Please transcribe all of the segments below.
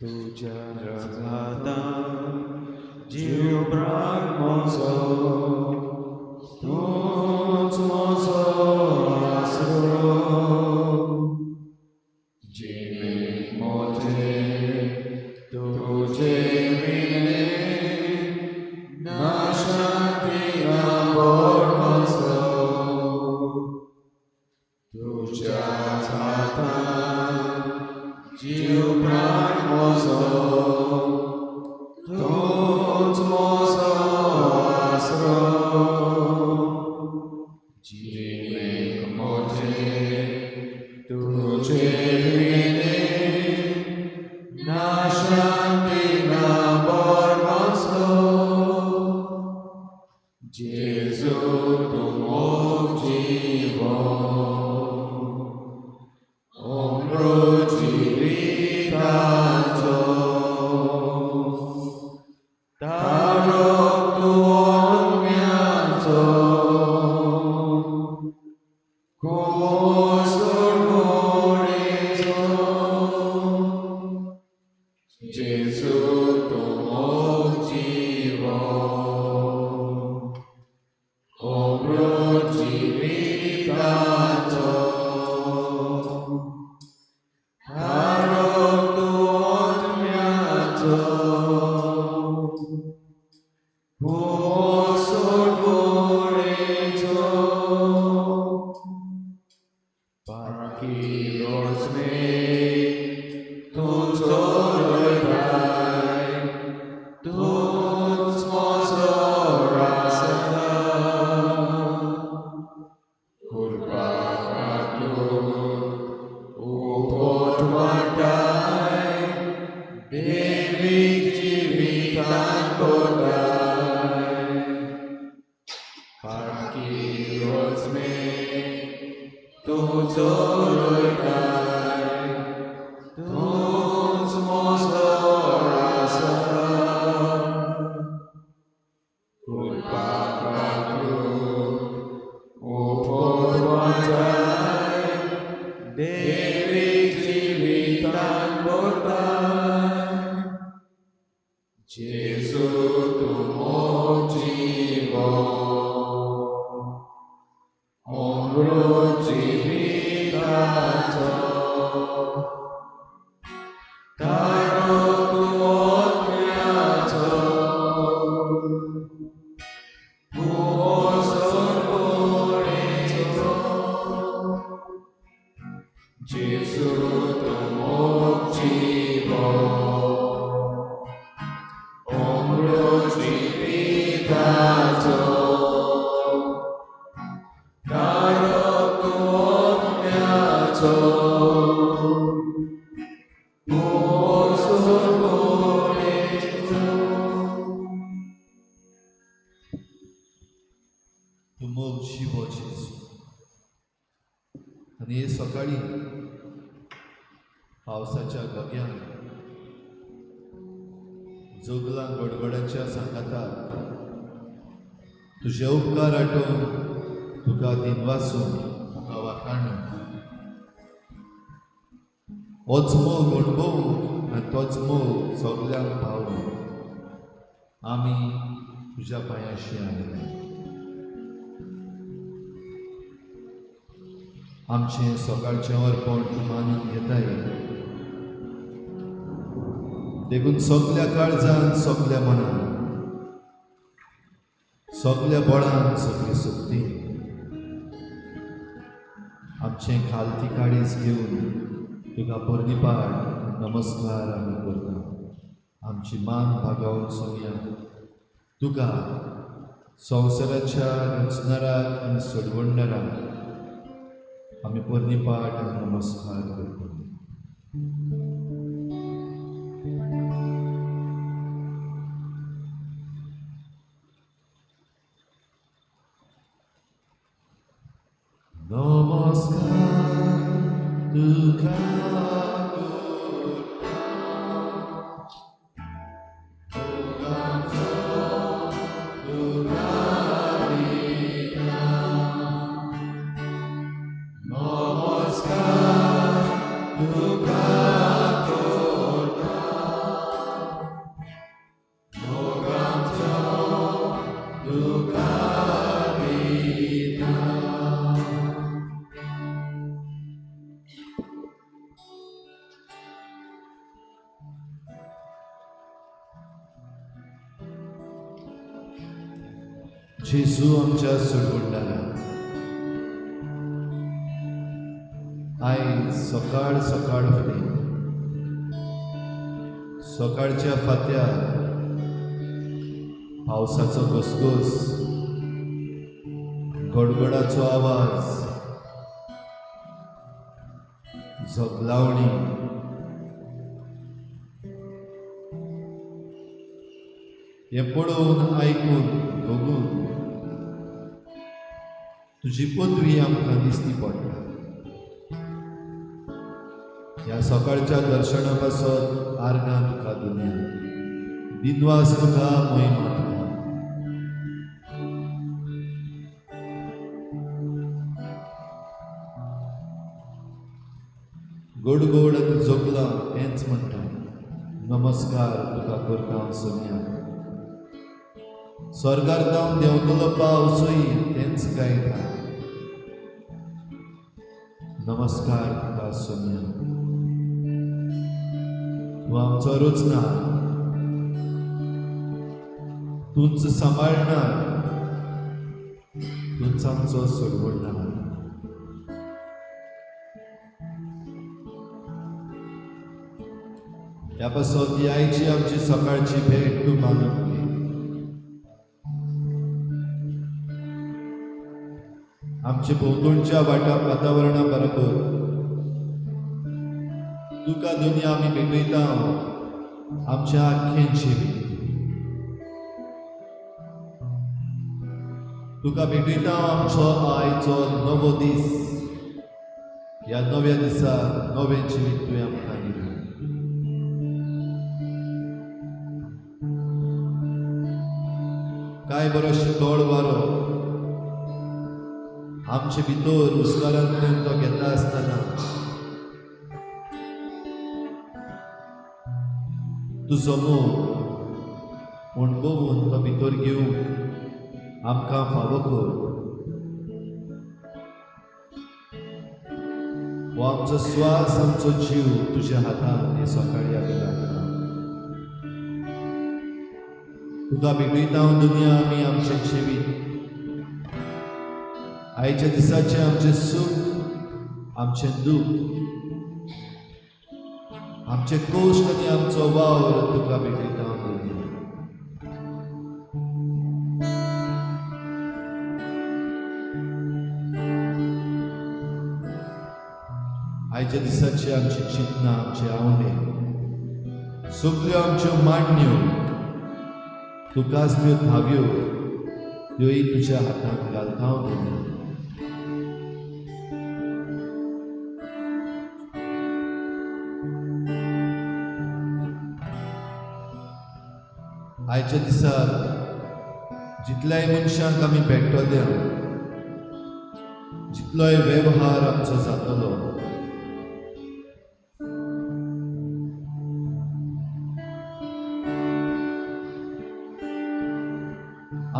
तुझ्या जगाता जीव प्राण म्हजो तूच म्हजो आसरो जिणे मोठे तुझे विणे ना शांती ना बोड म्हजो तुझ्याच हातांत जीव प्राण म्हजो तूच म्हजो आसरो जिणे मोठे तुझे विणे ना शांती ना बोड म्हजो जेजू तूं मोग जीवन आणि सकाळी पावसाच्या गग्यान जोगलां गडगडाच्या सांगातात तुझे उपकार आठोवन तुका दिनवासून तुका वाखाणून होच मोग अणभवूंक आनी तोच मोग सगल्यांक पावूंक आमी तुज्या पांयाशी आयले. आमचें सकाळचें अर्पण तूं मानून घेताय देखून सगल्या काळजान सगल्या मनान सगल्या बळान सगळी सक्ती आमचें खालती काळीज घेवन तुका परनिपाट नमस्कार आमी करता. आमची मान भागावन सगळ्यांक तुका संवसाराच्या रचणाराक आनी सोडवणदाराक आमी परनिपाट आनी नमस्कार करता. नमस्कार तुका जेजू आमच्या सोडवंडारा, आयज सकाळ सकाळ फुडें सकाळच्या फात्यार पावसाचो घसघस, गडगडाचो आवाज, झगलावणी, हे पळोवन आयकून बघून तुजी पदवी आमकां दिसती पडटा. ह्या सकाळच्या दर्शना पासत आर्गां तुका दुनिया, दिनवास तुका महिमा तुका. गोड गोड आनी जोगला तेंच म्हणटा, नमस्कार तुका करता हांव सोनिया. स्वर्गार जावन देंवतलो पावसूय तेंच गायता, नमस्कार तुका सोनिया. तूं आमचो रोचनार, तूंच सांबाळणार, तूंच आमचो सोडवणणार. ह्या पासत ही आयची आमची सकाळची भेट तूं मानून घे. आमच्या भोंवतणच्या वातावरणा बरोबर तुका दुनिया आमी भेटयता आमच्या आख्खें जिवीत. तुका भेटयता आमचो आयचो नवो दीस. ह्या नव्या दिसाक नवें जिवीत तुवें आमकां दिलें. काय बरो शीतळ वारो आमचे भितर उस्वारांतल्यान तो घेता आसतना तुजो मोग अणभवून तो भितर घेवंक आमकां फावो कर. हो आमचो स्वास, आमचो जीव तुज्या हातांत हे सकाळी आमी घालता. तुका भेटयता हांव दुनिया आमी आमचें जिवीत. आयच्या दिसाचें आमचें सूख, आमचें दूख, आमचे कश्ट आनी आमचो वावर तुका भेटयता हांव दुनिया. आयच्या दिसाची आमची चिंतना, आमचे आवडे, सगल्यो आमच्यो मांडण्यो, तुकाच त्यो धाव्यो, त्योय तुज्या हातांत घालता हांव दुनिया. आयच्या दिसाक जितल्याय मनशांक आमी भेटतले, जितलोय वेव्हार आमचो जातलो,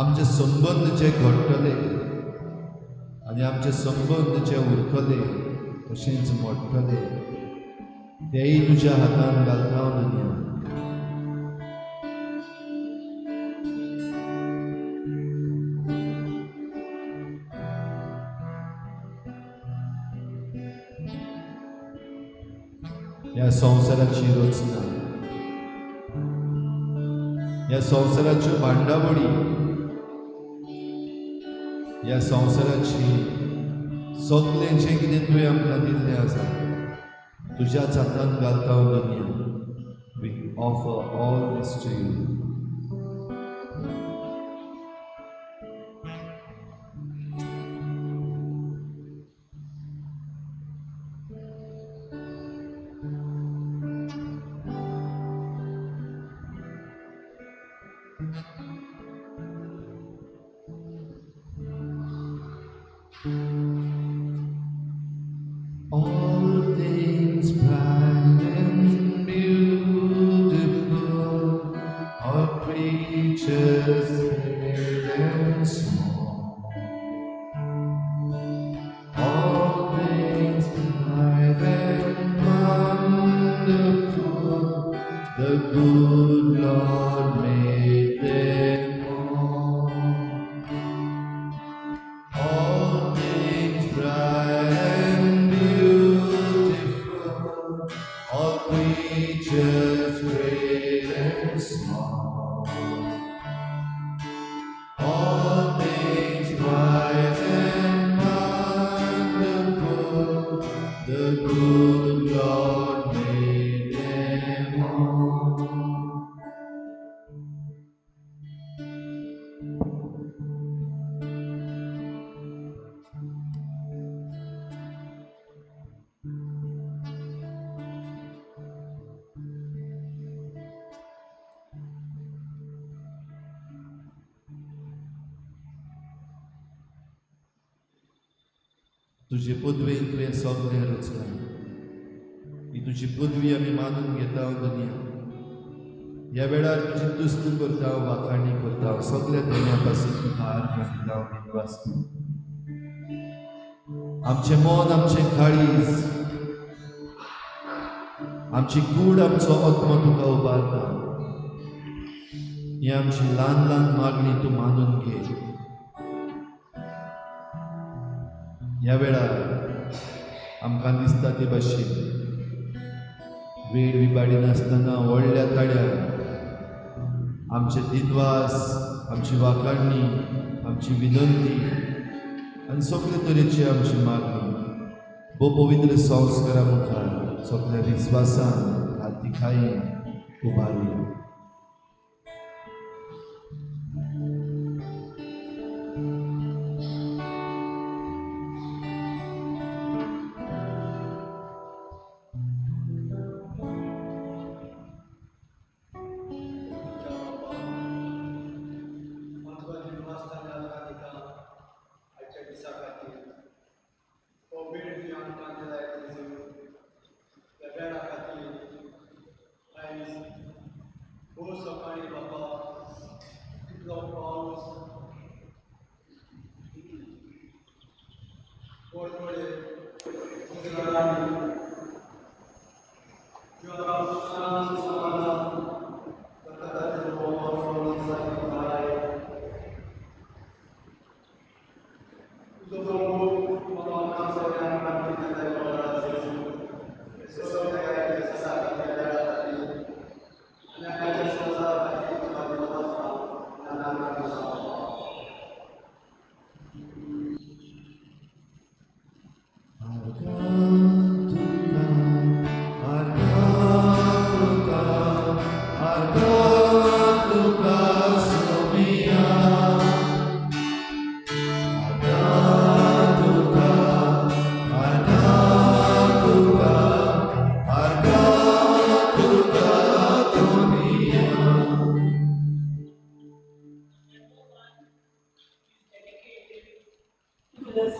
आमचे संबंद जे घडटले आनी आमचे संबंद जे उरतले तशेंच मोडटले, तेय तुज्या हातांत घालता हांव दुनिया. ह्या संवसाराची रचना, ह्या संवसाराच्यो भांडावळी, ह्या संवसाराची सगळें जें कितें तुवें आमकां दिल्लें आसा तुज्याच हातांत घालता हांव दुनिया. We offer all this to you. All things bright and beautiful, all creatures great and small, all things bright and wonderful, the good Lord made them all. great and small. All things bright and wonderful, the good Lord made them all. तुझे पदवेन तुवें सगळें रचलां. ही तुजी पदवी आमी मानून घेता दुनिया. ह्या वेळार तुजी तुस्त करता, वाखाणी करता, सगळ्या देण्या पासून तुका आर्गां वाचता. आमचें मन, आमचें काळीज, आमची कूड, आमचो आत्मा तुका उबारता. ही आमची ल्हान ल्हान मागणी तूं मानून घे. ह्या वेळार आमकां दिसता ते भाशेन वेळ विबाडी नासतना व्हडल्या ताळ्यान आमचे दिनवास, आमची वाखाणणी, आमची विनंती आनी सगळे तरेची आमची मागणी भोव पवित्र संस्कारा मुखार सगळ्या विस्वासान हातीखायेन उबारया.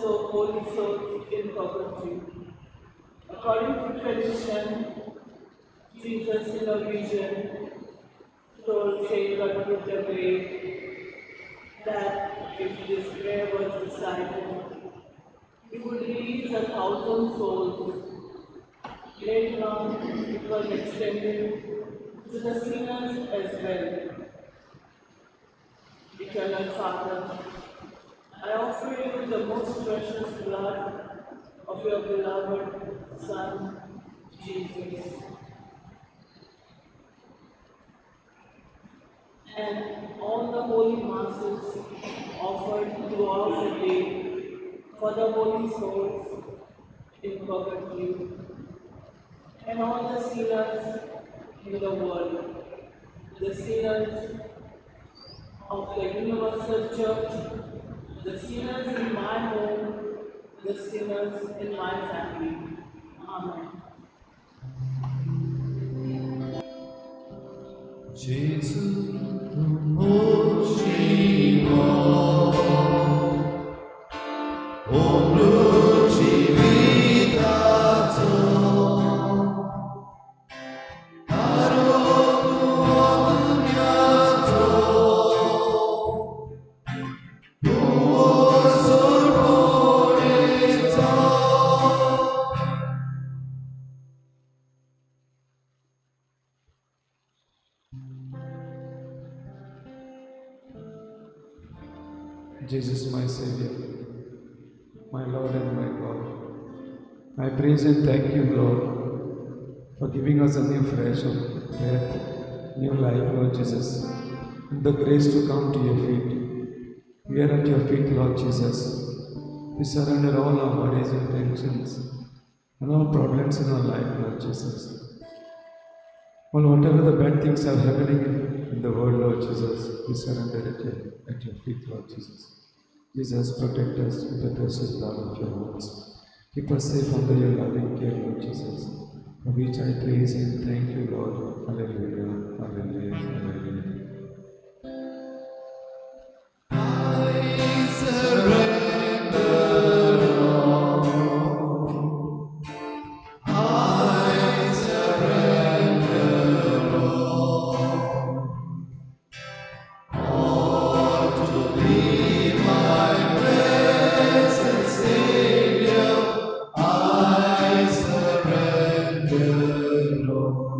The holy souls in purgatory. According to tradition, Jesus in a vision told Saint Godfrey the Great that if this prayer was recited, he would release 1,000 souls. Later on, it was extended to the sinners as well. Eternal Father, I offer you the most precious blood of your beloved Son, Jesus, and all the holy masses offered throughout the day for the holy souls in purgatory, and all the sinners in the world, the sinners of the universal church, the sinners in my home, the sinners in my family. Amen. Jesus, oh Shiva, oh Luci Vitato, Jesus, my Savior, my Lord and my God, I praise and thank you, Lord, for giving us a new fresh hope. breath, new life, Lord Jesus, and the grace to come to your feet. We are at your feet, Lord Jesus. We surrender all our bodies and tensions and all problems in our life, Lord Jesus. Well, whatever the bad things are happening in the world, Lord Jesus, we surrender it at your feet, Lord Jesus. Jesus, protect us with the precious blood of your wounds. Keep us safe under your loving care, Lord Jesus. For which I praise and thank you, Lord. Hallelujah, hallelujah, hallelujah. I surrender all. I surrender all. All to thee, my blessed Savior. I surrender all.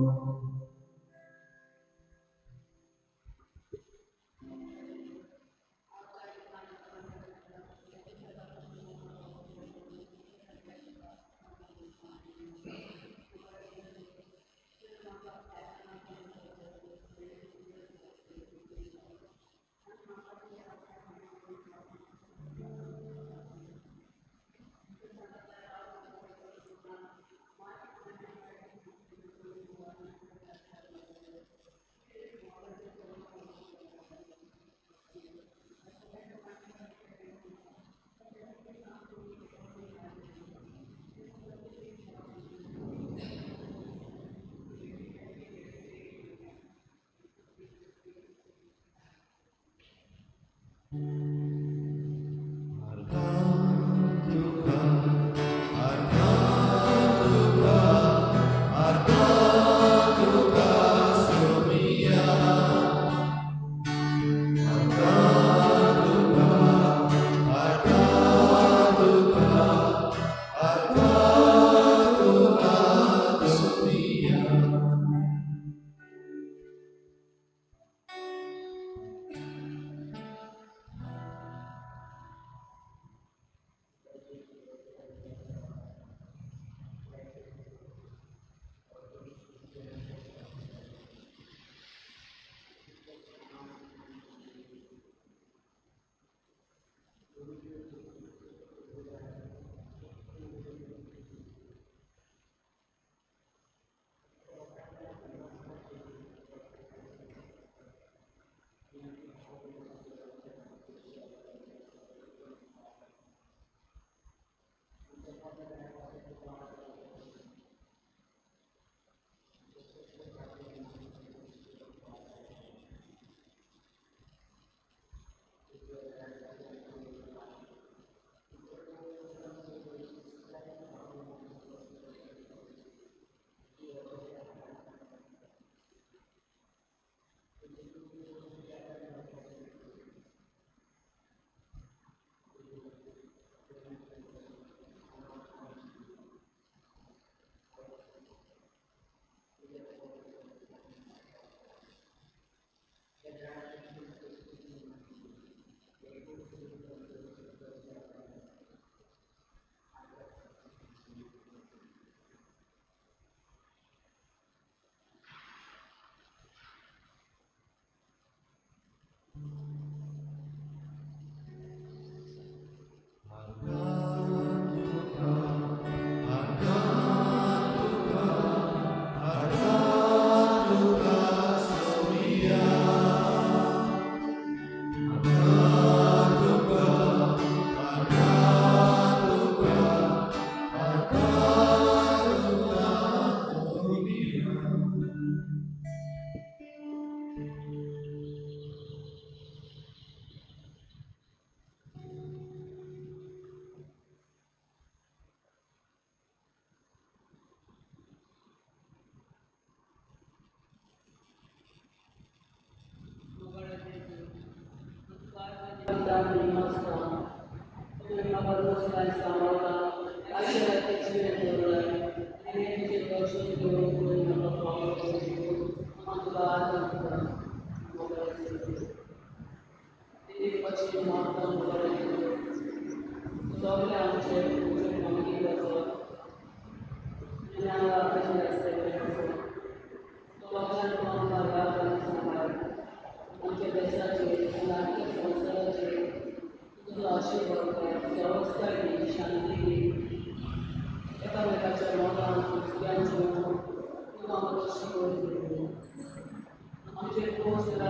पोहोचला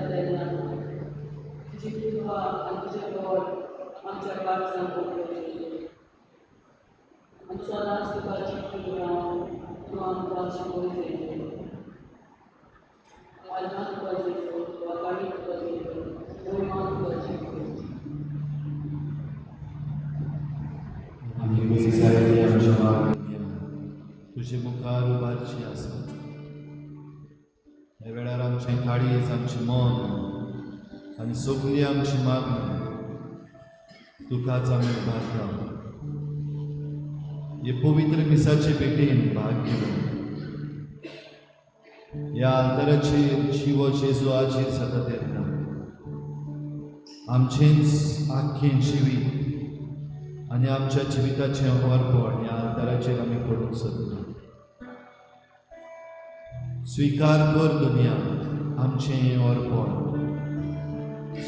त्यांना तुझी कृपा आणि तुझे डोळ आमच्या काळजात पोहोचले आमचा राष्ट्रकाची कृपा तू आमचा शिकवते आलमान करतो वाकाडी करतो निर्माण करतो आम्ही विचारले आमच्या मागण्या तुझे मुखार उभारची आसा ह्या वेळार आमचें काळीज आमचें मन आनी सगळी आमची मागणी तुकाच आमी उबारता हे पवित्र मिसाचे भेटेन भाग घेवन ह्या आल्ताराचेर शिवो जेजू आचेर सतत येता आमचेंच आख्खें जिवीत आनी आमच्या जिविताचें अर्पण ह्या आल्ताराचेर आमी करूंक सोदता स्विकार कर दुनिया आमचें अर्पण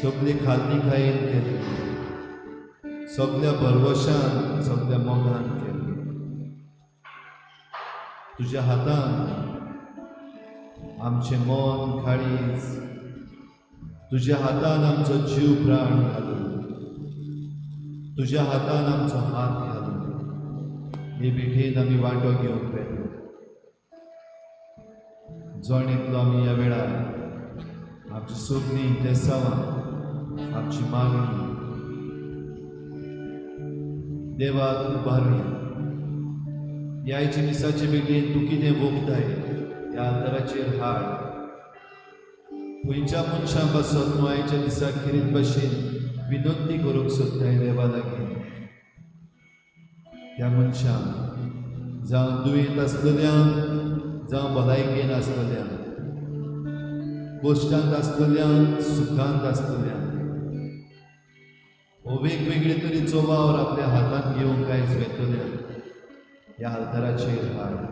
सगळे खालतीकायेन केलें सगळ्या भरवशान सगळ्या मोगान केलें तुज्या हातान आमचें मन काळीज तुज्या हातान आमचो जीव प्राण घालून तुज्या हातान आमचो हात घालून हे भेटेन आमी वांटो घेवंक येता जण एकलो आमी ह्या वेळार आमची सगळीं तेसावां आमची मागणी देवाक उबारुया ह्या आयच्या दिसाचे बेगीन तूं कितें भोगताय ह्या आल्ताराचेर हाड खंयच्या मनशां पासत तूं आयच्या दिसाक कितें भाशेन विनंती करूंक सोदताय देवा लागीं त्या मनशांक जावं दुयेंत आसलेल्यांक जावं भलायकेन आसलेल्यांक गोश्टांत आसलेल्यांक सुखांत आसलेल्यांक हो वेगवेगळे तरेचो वावर आपल्या हातांत घेवंक कांयच वेतल्या ह्या आल्ताराचेर हाड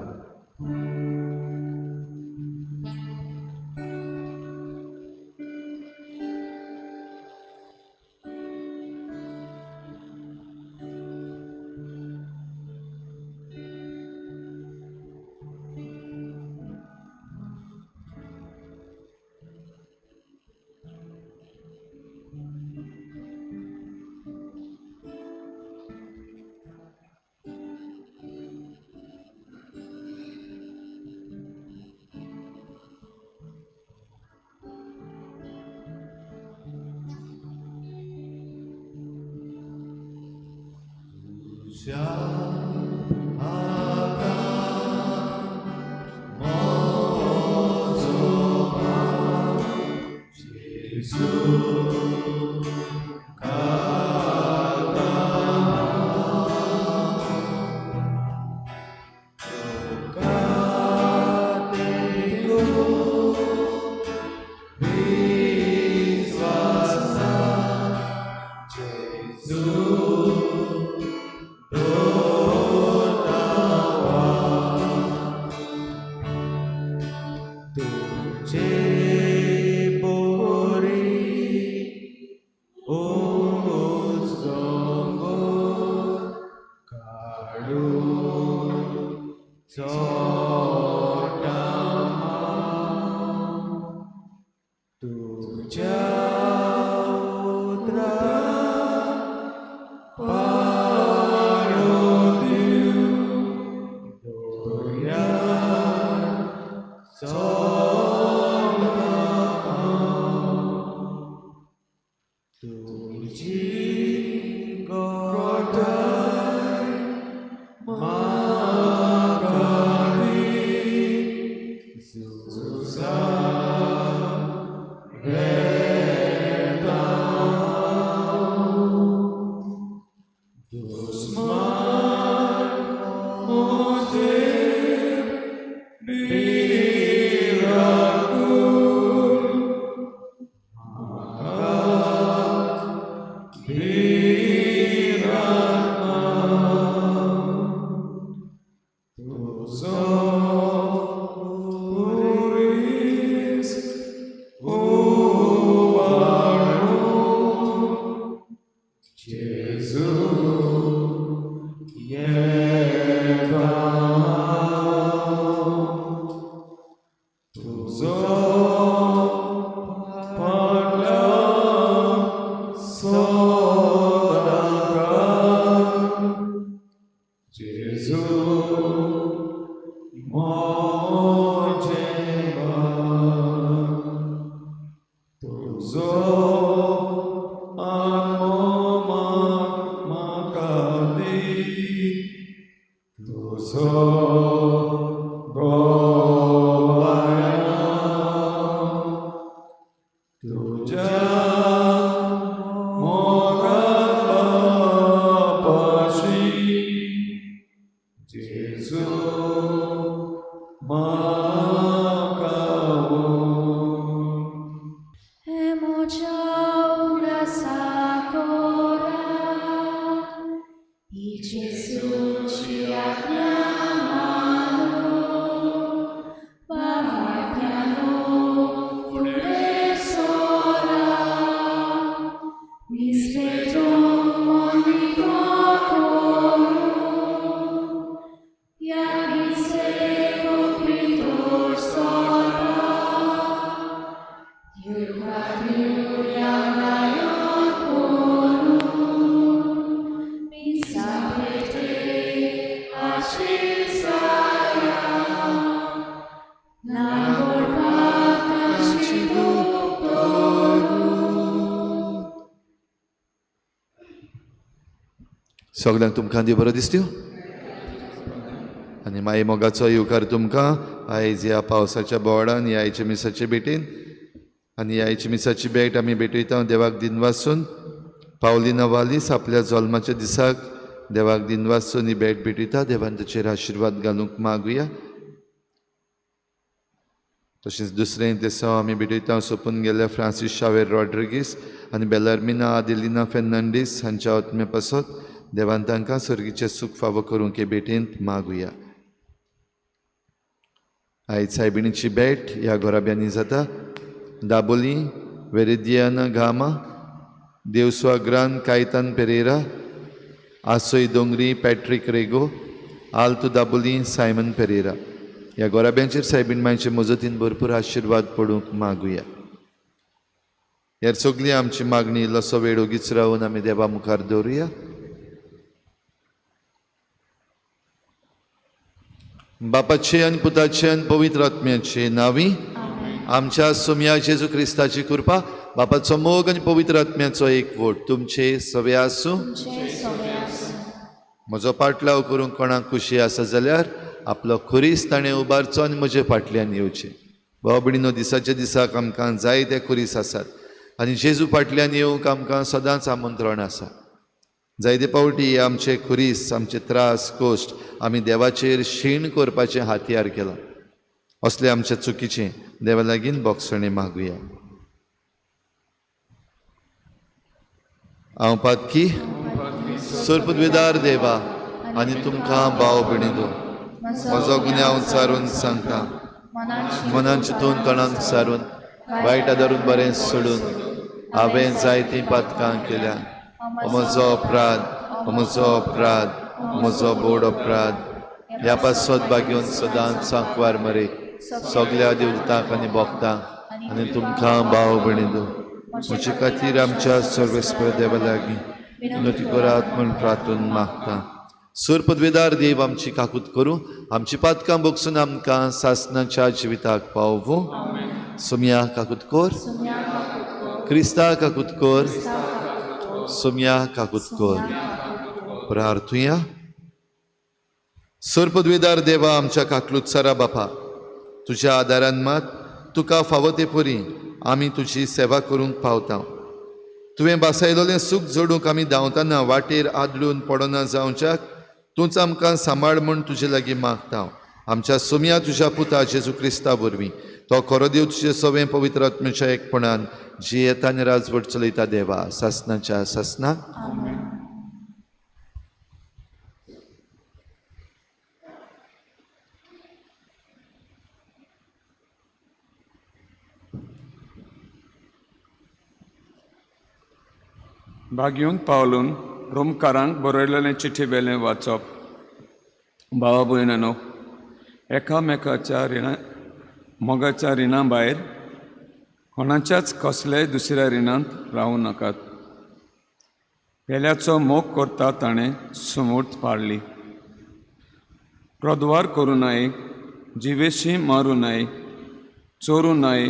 Amen. तुजो आत्मो म्हाका दी, तुजो गोवाया तुझ्या मोगापाशी जेजू म्हाका सगळ्यांक तुमकां देव बरो दिसत्यो आनी माये मोगाचो येवकार तुमकां आयज ह्या पावसाच्या बोवाळान ह्या आयच्या मिसाचे भेटेन आनी ह्या आयच्या मिसाची भेट आमी भेटयता देवाक दिन वाचून पावलिना वालीस आपल्या जल्माच्या दिसाक देवाक दिन वाचून ही भेट भेटयता. देवान ताचेर आशिर्वाद घालूंक मागुया. तशेंच दुसरें दिसा आमी भेटयता सोंपून गेल्या फ्रांसीस शावेर रॉड्रिगीस आनी बेलार्मिना आदेलिना फेर्नांडीस हांच्या आत्मे पासत देवान तांकां सर्गीचें सूख फावो करूंक हे भेटेंत मागुया. आयज सायबिणीची भेट ह्या घोराब्यांनी जाता. दाबोली वेरेदियाना गामा देवस्वाग्रान कायतान पेरेरा आसोय दोंगरी पॅट्रिक रेगो आल्तो दाबोली सायमन पेरेरा ह्या घोराब्यांचेर सायबीण मांयचे मजतीन भरपूर आशिर्वाद पडूंक मागुया. ह्यार सगळी आमची मागणी इल्लोसो वेळ ओगीच रावन आमी देवा मुखार दवरुया. बापाचे आनी पुताचे आनी पवित्र आत्म्याचे नांवी आमच्या सोम्या जेजू क्रिस्ताची कृपा बापाचो मोग आनी पवित्र आत्म्याचो एकवट तुमचे सवे आसूं. म्हजो पाटलाव करूंक कोणाक खुशी आसा जाल्यार आपलो खुरीस ताणें उबारचो आनी म्हजे फाटल्यान येवचें. भाव भयणीनो, दिसाच्या दिसाक आमकां जायते खुरीस आसात आनी जेजू फाटल्यान येवंक आमकां सदांच आमंत्रण आसा. जायते पावटी आमचे खुरीस आमचे त्रास कोश्ट आमी देवाचेर शीण करपाचें हातयार केलां. असलें आमचें चुकीचें देवा लागीं बोगसणे मागुया. हांव पातकी सुरपदवेदार देवा आनी तुमकां भाव भयणीनो म्हजो गुन्यांव विचारून सांगता. मनान चिंतून तोंडान विचारून वायट आदारून बरें सोडून हांवें जायतीं पातकां केल्यां. म्हजो अपराध म्हजो बोड अपराध. ह्या पासत बागेवन सदांच सांकवार मरे सगल्या देवतांक आनी भक्तांक आनी तुमकां भाव भयणीनो म्हजे खातीर आमच्या सर्वेस्पर देवा लागीं विनोती करात म्हूण प्रार्थून मागता. सुरपदवेदार देव आमची काकूत करूं, आमची पातकां भोगसून आमकां सासणाच्या जिविताक पावूं. सोम्या काकूत कोर, क्रिस्ता काकूत कोर, सोम्या काकूत कोर. प्रार्थुया. सुरपदवेदार देवा आमच्या काकलूत सारा बापा, तुज्या आदारान मात तुका फावो ते परी आमी तुजी सेवा करूंक पावता. तुवें बासायलोलें सूख जोडूंक आमी धांवतना वाटेर आदळून पडना जावच्याक तूंच आमकां सांबाळ म्हूण तुजे लागीं मागता. आमच्या सोम्या तुज्या पुता जेजू क्रिस्ता वरवीं तो खरो देव तुजे सवें पवित्र आत्म्याच्या एकपणान जी येता आनी राजवट चलयता देवा सासणाच्या सासणाक. भाग्यूंक पावलून रोमकारांक बरयलेलें चिठी वेलें वाचप. भावा भयणांनो, एकामेकाच्या मोगाच्या रिणा भायर कोणाच्याच कसलेय दुसऱ्या रिणांत रावूं नाकात. पेल्याचो मोग करता ताणें समूर्त पाळली. प्रद्वार करूं नये, जिवेशी मारूं नये, चोरूं नये,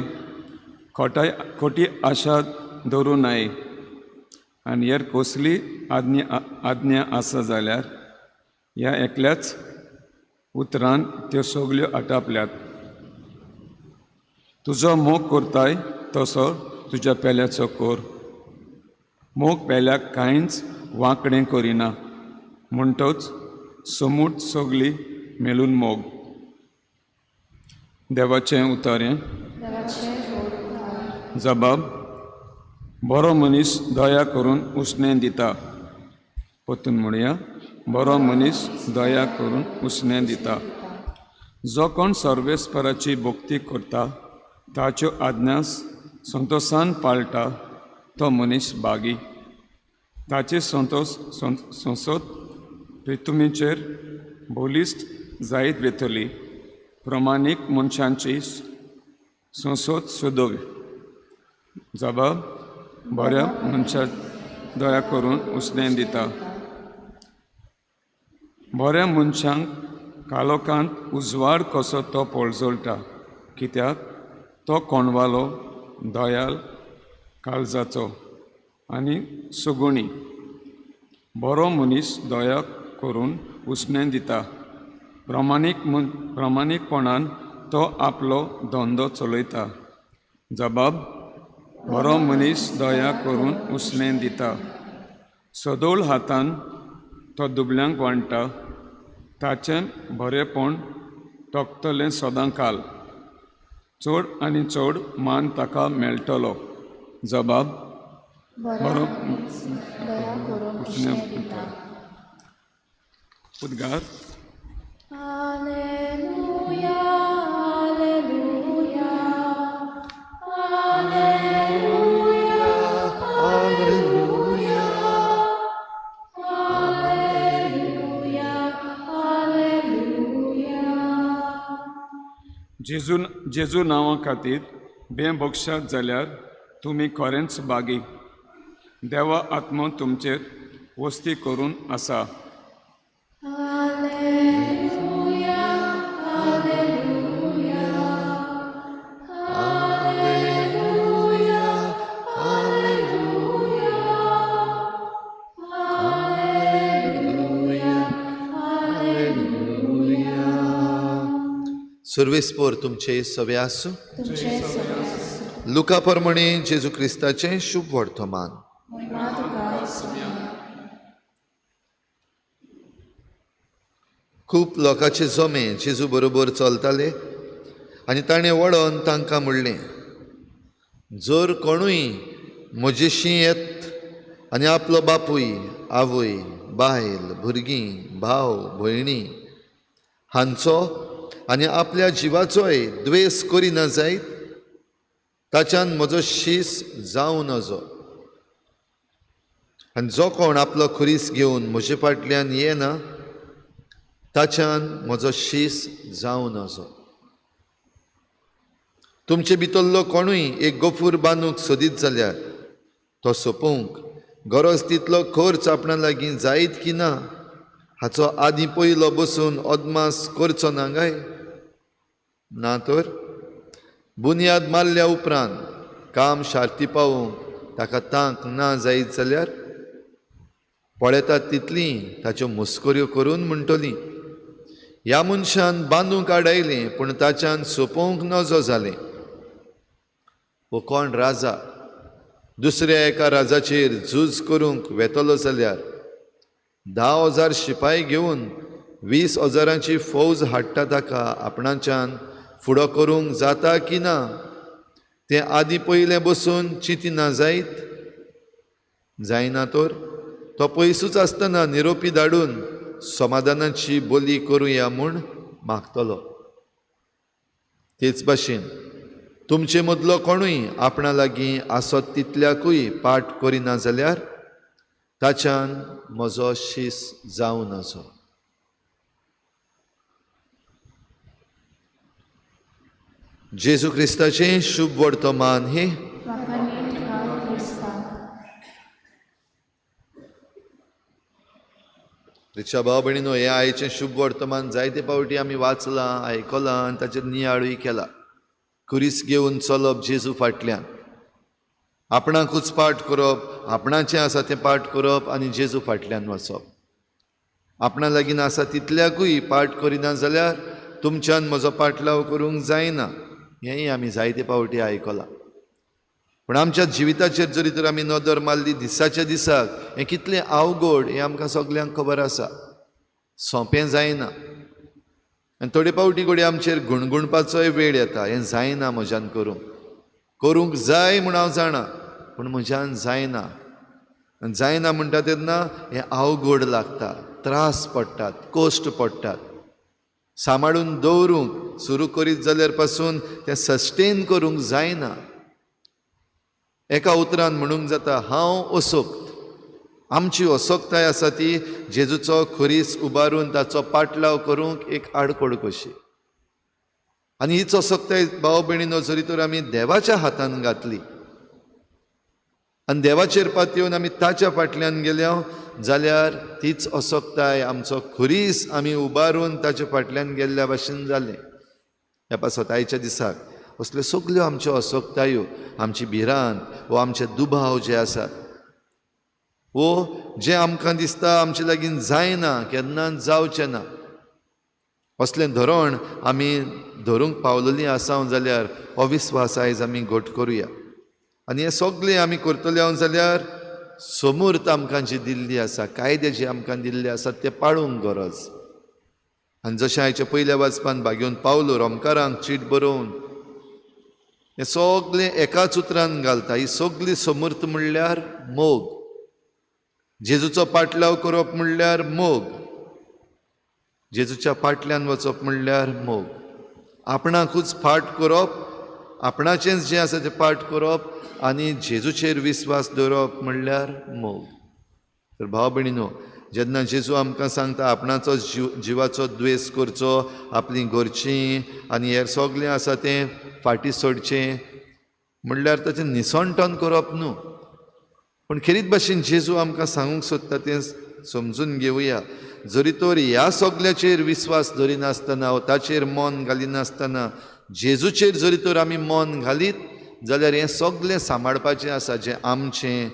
खोटी आशा दवरूं नये आनी हेर कसली आज्ञा आसा जाल्यार ह्या एकल्याच उतरान त्यो सगल्यो आटापल्यात. तुजो मोग करताय तसो तुज्या पेल्याचो कोर. मोग पेल्याक कांयच वांकडें करिना म्हणटच समूट सगली मेलून मोग. देवाचें उतरें. जबाब. बरो मनीस दया करून उसणें दिता. परतून म्हणया, बरो मनीस दया करून उसणें दिता. जो कोण सर्वेस्पराची भक्ती करता ताच्यो आज्ञा संतोशान पाळटा तो मनीस बागी. ताची संसद पृथ्वीचेर बोलिश्ट जायत वेतली. प्रमाणीक मनशांची संसद सोदोवी. जबाब. बऱ्या मनशाक दया करून उसणें दिता. बऱ्या मनशांक कालोखांत उजवाड कसो तो पळजोळटा, कित्याक तो कोणवालो, दयाल, काळजाचो आनी सुगुणी. बरो मनीस दया करून उसणें दिता. प्रामाणीकपणान तो आपलो धंदो चलयता. जबाब. बरो मनीस दया करून उसणें दिता. सदोळ हातान तो दुबळ्यांक वांडटा. ताचें बरेपण तोखतलें सदांकाल. चड आनी चड मान ताका मेळटलो. जबाब. बरो उसणें दिता. उद्गार. Alleluia, Alleluia, Alleluia, Alleluia, Alleluia, Alleluia. जेजू नांवा खातीर बेबक्षात जाल्यार तुमी खरेंच बागी. देवा आत्मो तुमचेर वस्ती करून आसा. Alleluia, Alleluia, Alleluia, Alleluia, Alleluia, Alleluia. सर्वेस्पर तुमचे सवे आसूं. तुमचे सगळे लुका प्रमाणे जेजू क्रिस्ताचें शुभ वर्तमान. महिमा तुका येसुवे. खूब लोकांचे जमे जेजू बरोबर चलताले आनी ताणें वळोन तांकां म्हणलें, जर कोणूय म्हजेशी येत आनी आपलो बापूय, आवय, बायल, भुरगीं, भाव, भयणी हांचो आनी आपल्या जिवाचोय द्वेस करिना जायत, ताच्यान म्हजो शीस जावं नजो. आनी जो कोण आपलो खुरीस घेवन म्हजे फाटल्यान येना ताच्यान म्हजो शीस जावं नजो. तुमचे भितरलो कोणूय एक गफूर बांदूंक सोदीत जाल्यार तो सोंपोवंक गरज तितलो खर्च आपणा लागीं जायत की ना हाचो आदीं पयलो बसून अदमास करचो ना काय? ना तर बुनयाद मारल्या उपरांत काम शार्ती पावोवंक ताका तांक ना जायत जाल्यार पळयतात तितली ताच्यो मुस्कऱ्यो करून म्हणटली, ह्या मनशान बांदूंक आडायलें पूण ताच्यान सोंपोवंक नजो जालें. वो कोण राजा दुसऱ्या एका राजाचेर झूज करूंक वेतलो जाल्यार 10,000 शिपाई घेवन 20,000ची फौज हाडटा ताका आपणाच्यान फुडो करूंक जाता की ना तें आदीं पयलें बसून चिंतिना जायत? जायना तर तो पयसूच आसतना निरोपी धाडून समाधानाची बोली करुया म्हूण मागतलो. तेच भाशेन तुमचे मदलो कोणूय आपणा लागीं आसत तितल्याकूय पाठ करिना जाल्यार ताच्यान म्हजो शीस जावं नजो. जेजू क्रिस्ताचें शुभ वर्तमान हे म्हाका नीट घाल क्रिस्ता. रिक्षा भाव भयणीनो, हें आयचें शुभ वर्तमान जायते पावटी आमी वाचलां, आयकलां आनी ताचेर नियाळूय केला. खुरीस घेवन चलप जेजू फाटल्यान, आपणाकूच पाठ करप, आपणाचें आसा तें पाठ करप आनी जेजू फाटल्यान वचप. आपणा लागीं आसा तितल्याकूय पाठ करिना जाल्यार तुमच्यान म्हजो पाटलाव करूंक जायना. हेंय आमी जायते पावटी आयकलां. पूण आमच्या जिविताचेर जरी तर आमी नदर मारली दिसाच्या दिसाक हें कितलें अवघड हें आमकां सगल्यांक खबर आसा. सोंपें जायना. आनी थोडे पावटी घडये आमचेर गुणगुणपाचोय वेळ येता, हें जायना म्हज्यान करूंक जाय म्हूण हांव जाणा, पूण म्हज्यान जायना. आनी जायना म्हणटा तेन्ना हें अवघड लागता, त्रास पडटात, कश्ट पडटात. सांबाळून दवरूंक सुरू करीत जाल्यार पासून तें सस्टेन करूंक जायना. एका उतरान म्हणूंक जाता हांव असोक्त. आमची असोक्ताय आसा ती जेजूचो खुरीस उबारून ताचो पाटलाव करूंक एक आडकोड कशी. आनी हीच असोक्ताय भाव भयणीनो जरी तर आमी देवाच्या हातान घातली आनी देवाचेर पातयेवन आमी ताच्या फाटल्यान गेल्या जाल्यार तीच असोक्ताय आमचो खुरीस आमी उबारून ताचे फाटल्यान गेल्ल्या भाशेन जालें. ह्या पासोतायच्या दिसाक असल्यो सगल्यो आमच्यो असोक्तायो, आमची भिरांत वो आमचे दुबाव जे आसात वो जे आमकां दिसता आमचे लागीं जायना केन्नाच जावचें ना, असलें धोरण आमी धरूंक पावलेलीं आसात जाल्यार अविस्वास आयज आमी घट करुया. आनी हें सगळें आमी करतले जाल्यार समूर्त आमकां जी दिल्ली आसा, कायदे जे आमकां दिल्ले आसात ते पाळूंक गरज. आनी जशें आयच्या पयल्या वाचपान भाग्योवन पावलो रोमकारांक चीट बरोवन हें सगळें एकाच उतरान घालता. ही सगळी समूर्त म्हणल्यार मोग. जेजूचो पाटलाव करप म्हणल्यार मोग. जेजूच्या फाटल्यान वचप म्हणल्यार मोग. आपणाकूच फाट करप, आपणाचेंच जें आसा तें पाठ करप आनी जेजूचेर विस्वास दवरप म्हणल्यार मोग. तर भाव भयणीनो, जेन्ना जेजू आमकां सांगता आपणाचो जिवाचो द्वेस करचो, आपलीं घरचीं आनी हेर सगळें आसा तें फाटीं सोडचें म्हणल्यार ताचें निसणटण करप न्हू. पूण खेरीत भाशेन जेजू आमकां सांगूंक सोदता तें समजून घेवया. जरी तर ह्या सगळ्याचेर विस्वास धरिनासतना वा ताचेर मन घालिनासतना जेजूचेर जरी तर आमी मन घालीत जाल्यार हें सगळें सांबाळपाचें आसा जें आमचें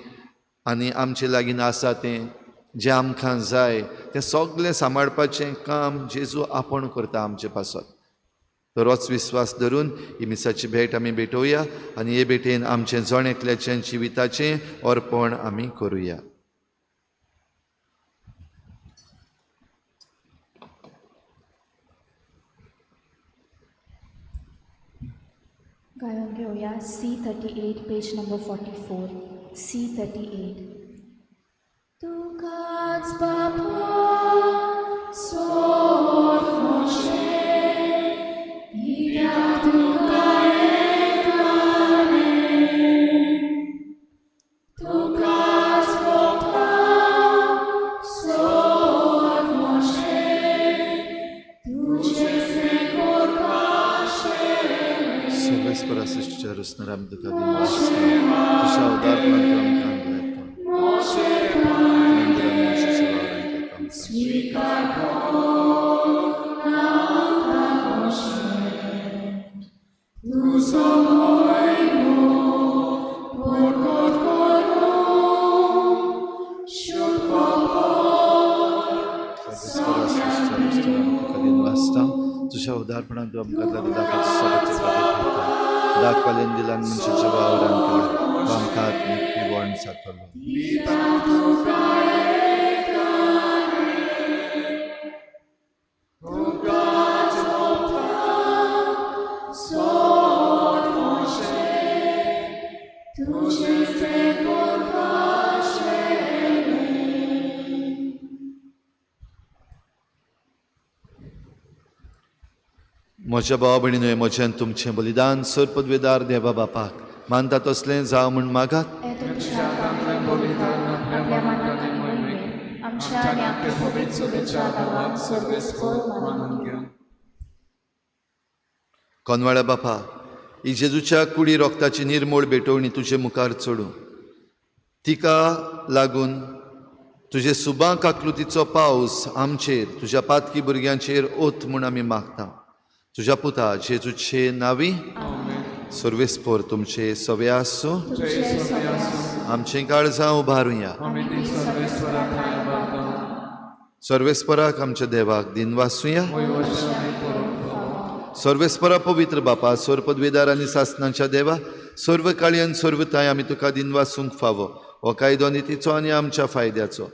आनी आमचे लागीं आसा तें जें आमकां जाय तें सगळें सांबाळपाचें काम जेजू आपण करता आमचे पासत. तर होच विस्वास धरून ही मिसाची भेट आमी भेटोवया आनी हे भेटेन आमचें जण एकल्याचें जिविताचें अर्पण आमी करुया. गायन घेऊया C38 पेज नंबर 44. C38. तुकाच बापा सोर मोशे इरा तुका एकाने तुकाच बापा सोर मोशे तुझे से कोकाशे Spărăsește răsnăram de ca din vastă, tu și-au dat mâncă în candletă. Mândră mea și se va rândă tu și-au dat până în candletă dacă să दाखवालेन दिलान मनशाच्या वावरांक कामकात निवण जातलो. म्हज्या भाव भयणीनो, हे म्हजें तुमचें बलिदान सर्पद्वेदार देवा बापाक मानता तसलें जावं म्हूण मागात. कोनवाळ्या बापा, ही जेजूच्या कुडी रोगताची निर्मोळ भेटोवणी तुजे मुखार चडूं. तिका लागून तुजे सुबांक आकृतीचो पावस आमचेर तुज्या पातकी भुरग्यांचेर ओत म्हूण आमी मागता. तुज्या पुता जेजूचे नांवी. सर्वेस्पोर तुमचे सवे आसूं तुझे सगळ्यास आमचें काळजां उबारुया आमी ती सर्वेस्वराक मागता सर्वेस्पराक आमच्या देवाक दिन वासूया वय वर्ष आमी करूंक फावो सर्वेस्परा पवित्र बापा सोर पदवीदार आनी सासणाच्या देवा सर्व काळी आनी सर्वताय आमी तुका दिन वासूंक फावो हो कायदो नितीचो आनी आमच्या फायद्याचो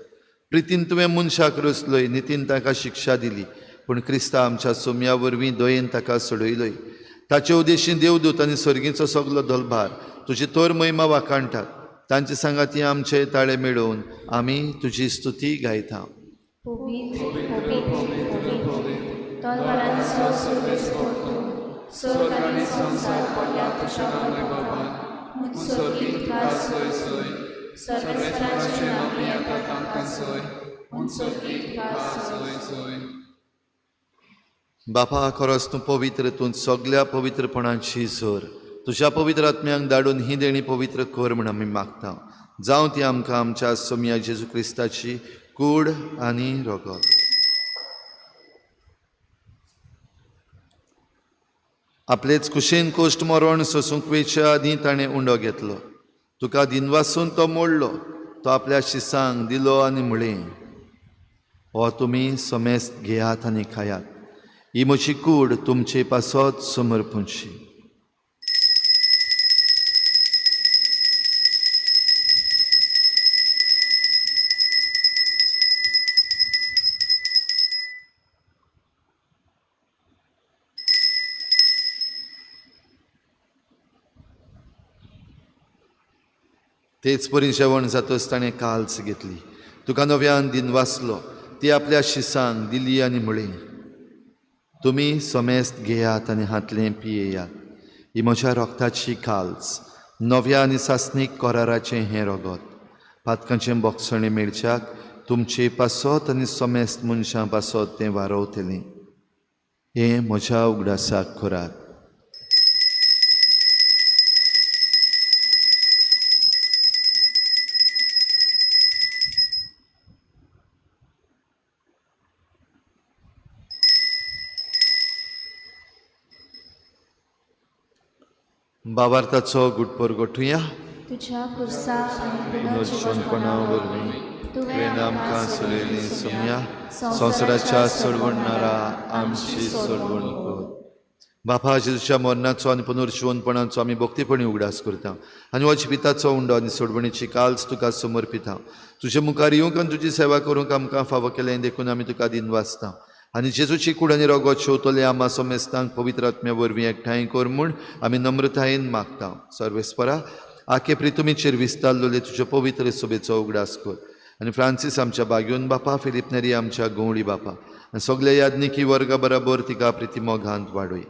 प्रितीन तुवें मनशाक रचलोय नितीन ताका शिक्षा दिली पूण क्रिस्ता आमच्या सोम्या वरवीं दयेन ताका सोडयलोय ताचे उद्देशीं देवदूत आनी सर्गीचो सगलो दलभार तुजी तोर महिमा वाखाणटात तांचे सांगाती आमचे ताळे मेळोवन आमी तुजी स्तुती गायता पवित्र पवित्र पवित्र तलवारांचो सर्वेस्पोर तूं स्वर्ग आनी संसार पडल्या तुज्या वैभवान मुत्सर्गीत खास सोय सोय सर्वेस्पराचें नांव येता तांकां सोय मुत्सर्गीत खास सोय सोय बापा खरोच तूं पवित्र तूं सगल्या पवित्रपणाची जोर तुज्या पवित्र आत्म्यांक धाडून ही देणी पवित्र कर म्हण आमी मागता जावं ती आमकां आमच्या सोम्या जेजू क्रिस्ताची कूड आनी रगत आपलेच कुशेन कोश्ट मरण सोसूंक वेच्या आदीं ताणें उंडो घेतलो तुका दिनवासून तो मोडलो तो आपल्या शिसांक दिलो आनी म्हळें हो तुमी समेस्त घेयात आनी खायात ही म्हजी कूड तुमचे पासत समर्पूंची तेच परी जेवण जातच ताणें काल्स घेतली तुका नव्यान दिन वाचलो ती आपल्या शिसांक दिली आनी म्हळें तुमी समेस्त घेयात आनी हातलें पियेयात ही म्हज्या रोगताची काल्स नव्या आनी सासणीक कराराचें हें रगत पातकांचें बोगसणें मेळच्याक तुमचे पासत आनी समेस्त मनशां पासत तें वारवतलें हें म्हज्या उगडासाक करात बाबार्थाचो गुटपर गोठुया तुझ्या कुर्सा आनी पुनर्जन्मपणा वरवीं तुवें आमकां सोडयलीं सोम्या संवसाराच्या सोडवणारा आमची सोडवण कर बापा जेजूच्या मरणाचो आनी पुनर्जीवनपणाचो आमी भक्तीपणी उगडास करता आनी हो जिविताचो उंडो आनी सोडवणीची काल्स तुका समर्पिता तुजे मुखार येवंक आनी तुजी सेवा करूंक आमकां फावो केलें देखून आमी तुका दिन वाचता आनी जेजूची कूड आनी रगत शेवतले आमा समेस्तांक पवित्र आत्म्या वरवीं एकठांय कर म्हूण आमी नम्रतायेन मागता सर्वेस्परा आखे प्रितुमीचेर विस्तारलोले तुज्या पवित्र सोबेचो उगडास कर आनी फ्रांसीस आमच्या बागयोन बापा फिलिप नेरी आमच्या गवळी बापा आनी सगल्या याज्ञिकी वर्गा बराबर तिका प्रिती मोगांत वाडय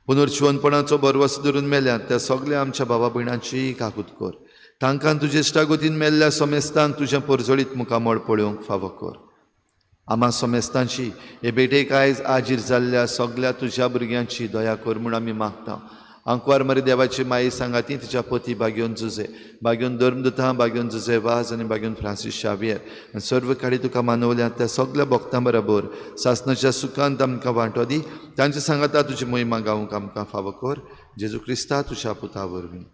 पुनर्जीवनपणाचो बरवस धरून मेल्यात त्या सगल्या आमच्या भावा भयणांची काकूत कर तांकां तुजे इश्टागतीन मेल्ल्या समेस्तांक तुजें परजळीत मुखामळ पळोवंक फावो कर आमा समेस्तांची हे बेटेक आयज आजीर जाल्ल्या सगल्या तुज्या भुरग्यांची दया कर म्हूण आमी मागता आंकवार मरे देवाची माई सांगाती तिच्या पती बागयोन जुजे बागयोन धर्मदुतां बागयोन जुजे वाज आनी बागयोन फ्रांसीस शावियर आनी सर्व काळी तुका मानवल्या त्या सगल्या भक्तां बरोबर सासणाच्या सुखांत आमकां वांटो दी तांचे सांगाता तुजी महिमा गावंक आमकां फावो कर जेजू क्रिस्ता तुज्या पुता वरवीं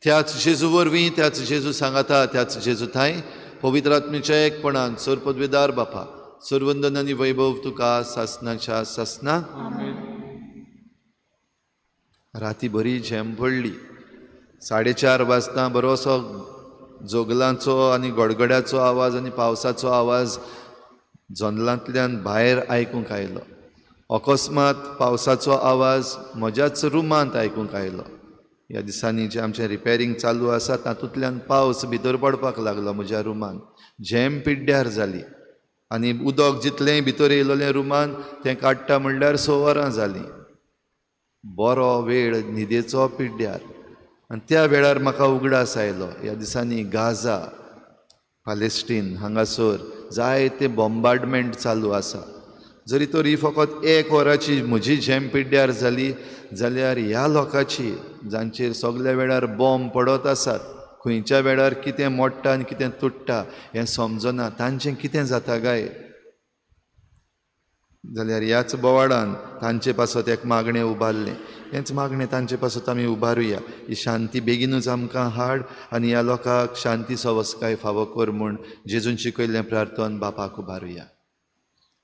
त्याच जेजू वरवीं त्याच जेजू सांगाता त्याच जेजू थंय पवित्र आत्मेच्या एकपणान सर पदवीदार बापा सर्वंदन आनी वैभव तुका सासणाच्या सासना राती बरी झेम पडली 4:30 वाजता बरोसो जोगलांचो आनी गडगड्याचो आवाज आनी पावसाचो आवाज जनेलांतल्यान भायर आयकूंक आयलो अकस्मात पावसाचो आवाज म्हज्याच रुमांत आयकूंक आयलो ह्या दिसांनी जे आमचें रिपेरींग चालू आसा तातूंतल्यान पावस भितर पडपाक लागलो म्हज्या रुमान झेम पिड्ड्यार जाली आनी उदक जितलें भितर येयलोलें रुमान तें काडटा म्हणल्यार 6 वरां जालीं बरो वेळ न्हिदेचो पिड्ड्यार आनी त्या वेळार म्हाका उगडास आयलो ह्या दिसांनी गाजा पॅलेस्टीन हांगासर जायते बॉम्बार्डमेंट चालू आसा जरी तरी फकत 1 वराची म्हजी झेम पिड्ड्यार जाली जाल्यार ह्या लोकांची जांचेर सगल्या वेळार बॉम्ब पडत आसात खंयच्या वेळार कितें मोडटा आनी कितें तुट्टा हें समजना तांचें कितें जाता काय जाल्यार ह्याच बोवाडान तांचे पासत एक मागणें उबारलें. हेंच मागणें तांचे पासत आमी उबारुया. ही शांती बेगीनूच आमकां हाड आनी ह्या लोकांक शांती सवस्काय फावो कर म्हूण जेजून शिकयल्लें प्रार्थन बापाक उबारुया.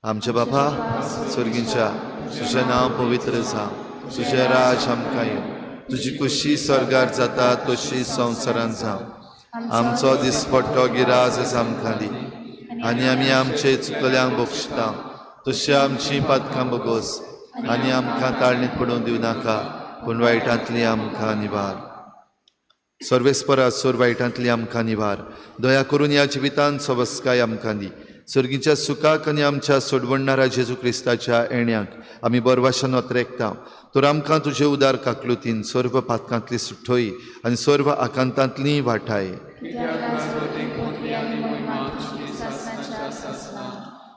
आमच्या बापा सुर्गीच्या, तुजें नांव पवित्र जावं, तुजें राज आमकां येवं, तुजी खुशी स्वर्गार जाता तशी संवसारांत जावं. आमचो दिसपट्टो गिराज आमकां दी आनी आमी आमचे चुकल्यांक बक्षिता तशी आमची पातकां बगोस आनी आमकां ताळणीत पडूंक दिवं नाका पूण वायटांतली आमकां निवार. सर्वेस्परा सोर वायटांतली आमकां निवार. दया करून ह्या जिवितांत सवस्काय आमकां दी. सर्गीच्या सुखाक आनी आमच्या सोडवणणाऱ्या जेजू क्रिस्ताच्या येण्याक आमी बरवाशान वत्रेकता. तर आमकां तुजे उदार काकलुतीन सर्व पातकांतली सुठोय आनी सर्व आकांतांतली वाटाय.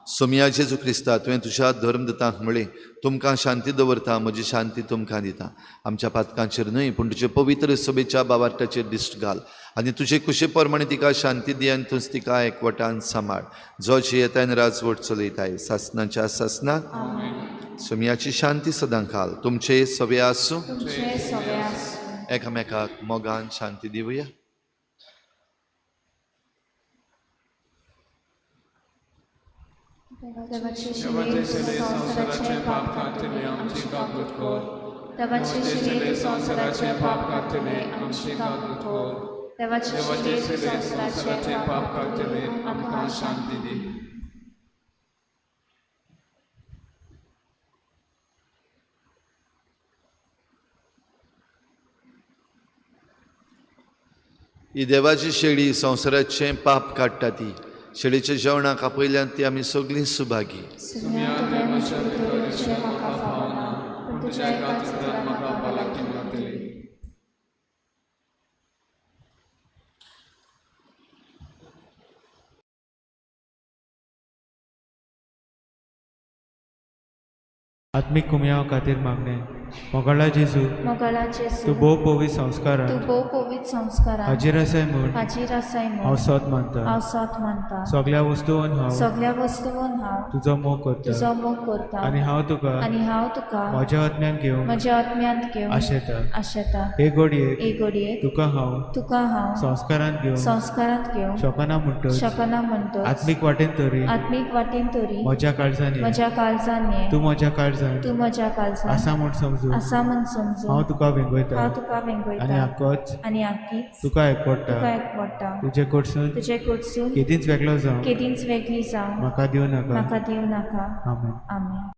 सोमिया जेजू क्रिस्ता तुवें तुज्या धर्मदतांक म्हळें, तुमकां शांती दवरता, म्हजी शांती तुमकां दिता. आमच्या पातकांचेर न्हय पूण तुजे पवित्र सभेच्या बावार्थाचेर दिश्ट घाल आनी तुजे कुशे प्रमाणे तिका शांती दी आनी तुज तिका एकवटान सांबाळ. जो जियेतान राजवट चलयताय सासनाच्या सासनाक सोमियाची शांती सदां घाल. तुमचे सवे आसूं. एकामेकाक मोगान शांती दिवया. देवाचे संवसाराचे पाप कांतिले आमची काकूट कर. देवाचे संवसाराचे पाप कांतिले आमची काकूट कर. देवाचे संवसाराचे पाप कांतिले आमकां शांती दी. ही देवाची शेळी संवसाराचे पाप काडटा ती. शेळीच्या जेवणाक आपयल्यान ती आमी सगळीं सुभागी. आत्मिक कुमयाव खातीर मागणें. मोगाळा जेजू, तूं भोव पवित संस्कारांत हाजीर आसाय म्हूण हांव सत मानता. सगळ्या वस्तूंत हांव तुजो मोग करता आनी हांव तुका म्हज्या आत्म्यांत घेवन आशेता. हे घडये तुका हांव संस्कारांत घेवन शकना म्हणटच आत्मीक वाटेन तरी म्हज्या काळजांत तूं म्हज्या काळजांत आसा म्हूण समजून हांव तुका वेंगयता आनी आख्खीच तुका एकवडटा. तुजे कडसून केदींच वेगळी जावं म्हाका दिवं नाका. आमेन.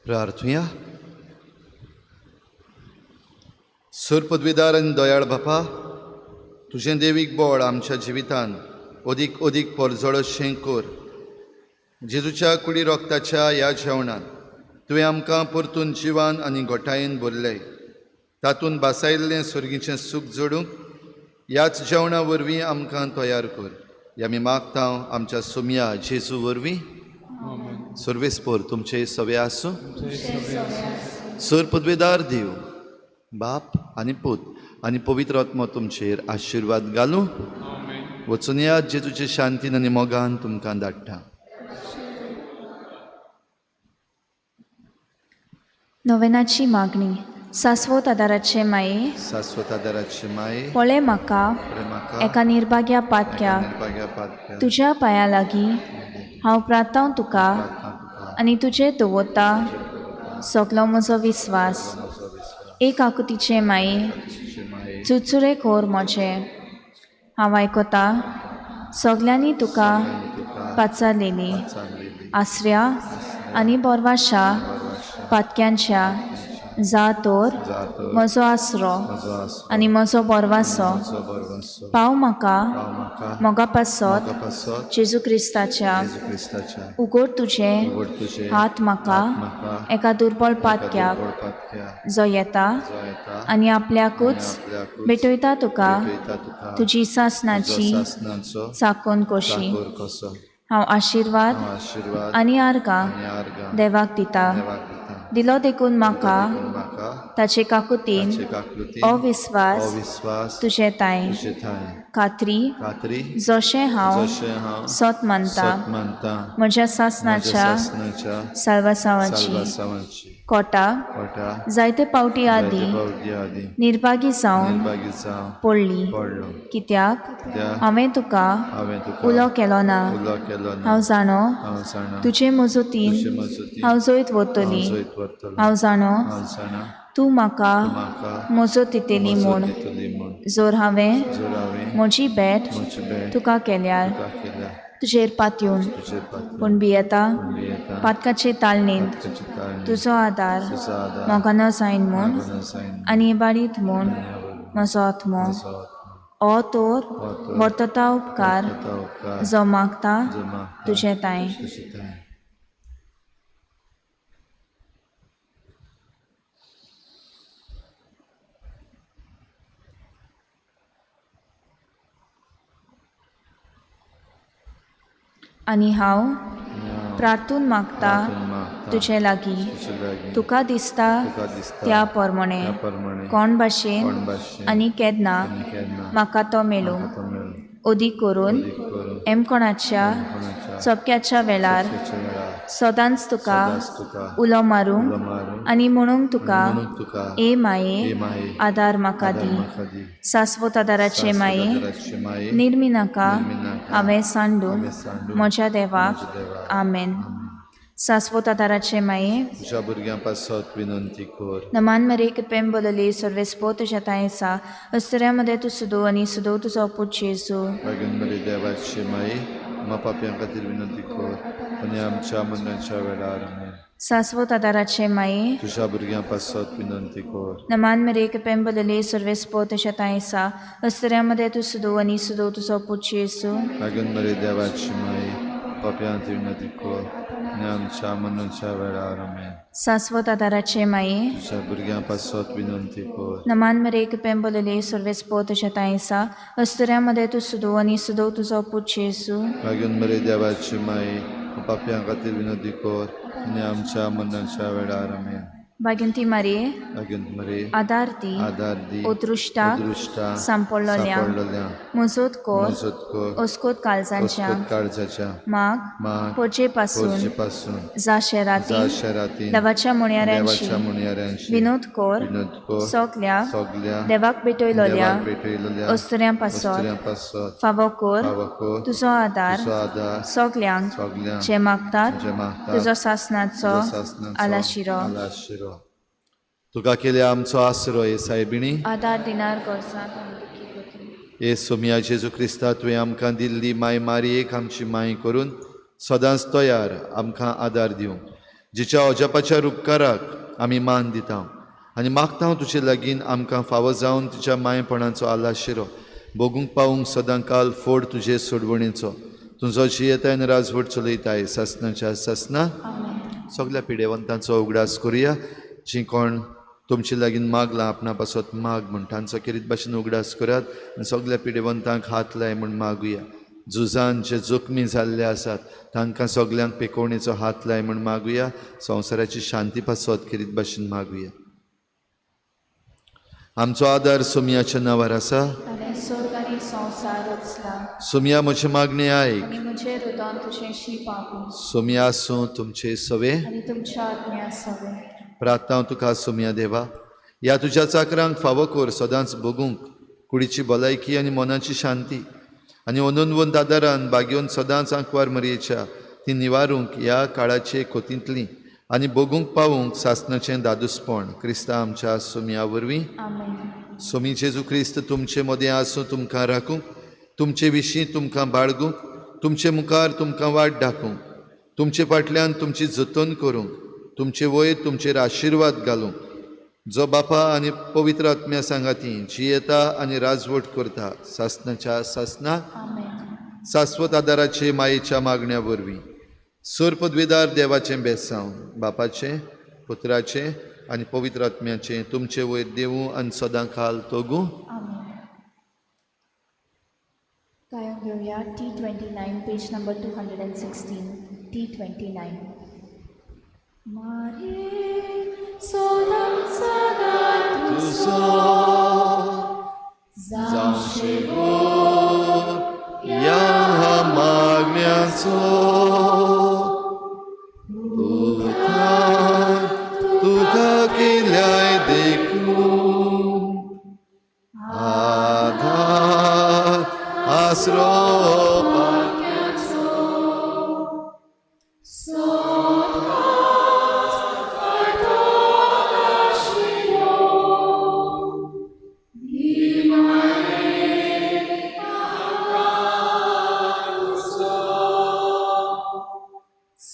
प्रार्थुया. सुर पदवीदार आनी दयाळ बापा, तुजें देवीक बोळ आमच्या जिवितान अदीक अदीक परजळशें कर. जेजूच्या कुडी रोगताच्या ह्या जेवणान तुवें आमकां परतून जिवान आनी घोटायेन भरलें. तातूंत बासायल्लें सुर्गीचें सूख जोडूंक ह्याच जेवणा वरवीं आमकां तयार कर. ह्या आमी मागता आमच्या सोम्या जेजू वरवीं. सर्वेस्पर तुमचे सवे आसूं. सर पदवेदार देव, बाप आनी पूत आनी पवित्र आत्मा तुमचेर आशिर्वाद घालूं. वचून या जेजूचे शांतीन आनी मोगान तुमकां धाडटा. नोवेनाची मागणी. शाश्वत आदाराचे माये, शाश्वत आदाराचे माये, पळय म्हाका एका निर्भाग्या पातक्या तुज्या पांया लागीं हांव प्रार्थना तुका आनी तुजे दवरता सगलो म्हजो विस्वास. एक आकुतीचे माये, चुचुरे खोर म्हजे हांव आयकता सगल्यांनी तुका पाचारलेली. आसऱ्या आनी बोरवाशा पातक्यांच्या जातोर म्हजो आसरो आनी म्हजो बोरवासो पाव म्हाका मोगा पासत जेजू क्रिस्ताच्या. उगड तुजे हात म्हाका एका दुर्बळ पातक्याक जो येता आनी आपल्याकूच भेटयता तुका तुजी सासणाची चाकोन कशी. हांव आशिर्वाद आनी आर्गां देवाक दिता. दिलो देखून म्हाका ताचे काकुतीन अविस्वास तुजे ताय खात्री जशें हांव सत मानता म्हज्या सासणाच्या साल्वासावाची. कोटा जायते पावटी आदी निर्भागी जावन पडली, कित्याक हांवें तुका उलो केलो ना. हांव जाणो तुजे मजतीन हांव जैत वतली. हांव जाणो तूं म्हाका मजत दितली म्हूण. जर हांवें म्हजी भेट तुका केल्यार तुजेर पातयून पूण भियेता पातकाचे तालनींत तुजो आदार मोगानो जायन म्हूण आनी इबाडीत म्हूण म्हजो आत्मो. हो तोर वर्तता उपकार जो मागता तुजे ताय. आनी हांव प्रार्थून मागता तुजे लागीं तुका दिसता त्या प्रमाणे कोण भाशेन आनी केन्ना म्हाका तो मेळूं. अदीक करून एमकोणाच्या चपक्याच्या वेळार सदांच तुका उलो मारूंक आनी म्हणूंक तुका ए माये आदार म्हाका दी. शाश्वत आदाराचे माये निर्मी नाका हांवें सांडूंक म्हज्या देवाक. आमेन. शाश्वत आदाराचे माये तुज्या भुरग्यां पासत विनंती कर. नमान मरेक पेम बोलली सर्वेस्पो तुज्या तायेसा अस्तऱ्यामध्ये तू सुदो आनी सुदो तुजो पूत जेजू. वागून बरे देवाची माये आमच्या पाप्यां खातीर विनंती कर आनी आमच्या मरणाच्या वेळार. आमेन. शाश्वत आदाराचे माये तुज्या भुरग्यां पासत विनंती कर. नमान मरेक पेम बोलली सर्वेस्पो तुज्या तायेसा अस्तऱ्यामध्ये तू सुदो आनी सुदो तुजो पूत जेजू. वागून बरे देवाची माये पाप्यां खातीर विनंती कर आनी आमच्या मरणाच्या वेळार. आमेन. शाश्वत आदाराचे माये तुज्या भुरग्यां पासत विनंती कर. नमान मरेक पेम बोलली सर्वेस्पो तुज्या तायेसा अस्तऱ्यामध्ये तू सुदो आनी सुदो तुजो पूत जेजू. वागून बरे देवाची माये पाप्यां खातीर विनंती कर आनी आमच्या मरणाच्या वेळार. आमेन. भाग्यवंती मारिये वागून बरे आदार दी ओतृश्टा सांपडलोल्या मजत कोर अस्कोत काळजाच्या माग पोचे पासून जाशेराती देवाच्या मुण्याऱ्यांशी विनोद कोर सगल्या देवाक भेटयलोल्या अस्तऱ्यां पासत फावो कोर तुजो आदार सगल्यांक जे मागतात तुजो सासणाचो आलाशिरो. तुका केल्या आमचो आसरो हे सायबिणी आदार दिनार गोरसां हे सोम्या जेजू क्रिस्ता तुवें आमकां दिल्ली माय मारयेक आमची माय करून सदांच तयार आमकां आदार दिवंक जिच्या अजापाच्या उपकाराक आमी मान दिता आनी मागता हांव तुजे लागीं आमकां फावो जावन तुज्या मायेपणाचो आलाशिरो भोगूंक पावूंक सदां काल फोड तुजे सोडवणेचो तुजो जियेताय आनी राजवट चलयताय सासनाच्या सासना सगल्या पिडेवंतांचो उगडास करुया जी कोण तुमचे लागीं मागला आपणा पासत माग म्हण तांचो किरीत भाशेन उगडास करात आनी सगल्या पिडेवंतांक हात लाय म्हण मागुया झुजान जे जखमी जाल्ले आसात तांकां सगल्यांक पेकोवणेचो हात लाय म्हण मागुया संवसाराची शांती पासत किरीत भाशेन मागुया आमचो आदार सोमियाच्या नांवार आसा आनी स्वर्ग आनी संवसार रचला सोमिया म्हजे मागणे आयक आनी म्हजे हृदयान तुजें शीप आपूं सोमिया आसूं तुमचे सवे आनी तुमच्या आत्म्या सवे प्रार्थना तुका सोमिया देवा ह्या तुज्या चाकरांक फावो कर सदांच भोगूंक कुडीची भलायकी आनी मनाची शांती आनी अनंतवंत आदारान बागेवन सदांच आंकवार मरयेच्या ती निवारूंक ह्या काळाचे खोतींतली आनी भोगूंक पावूंक सासनाचें दादूसपण क्रिस्ता आमच्या सोमिया वरवीं आमेन सोमी जेजू क्रिस्त तुमचे मदें आसूं तुमकां राखूंक तुमचे विशीं तुमकां बाळगूंक तुमचे मुखार तुमकां वाट दाखोवंक तुमचे फाटल्यान तुमची जतन करूंक तुमचे वयर तुमचेर आशिर्वाद घालूंक जो बापा आनी पवित्र आत्म्या सांगाती जियेता आनी राजवट करता सासनाच्या सासना आमेन शाश्वत आदाराचे मायेच्या मागण्या वरवीं सूर पदवीदार देवाचें बेसांव बापाचें पुत्राचें आनी पवित्र आत्म्याचें तुमचे वयर देवूं आनी सदां काल तोगूं आमेन कायम घेवया T29 पेज नंबर 216 T29 मारे सोदन सदा तुजो जावशेवो ह्या मागण्याचो तुका केल्याय देखून आधार आसरो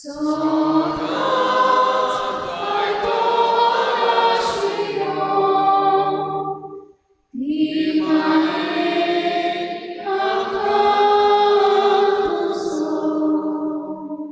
So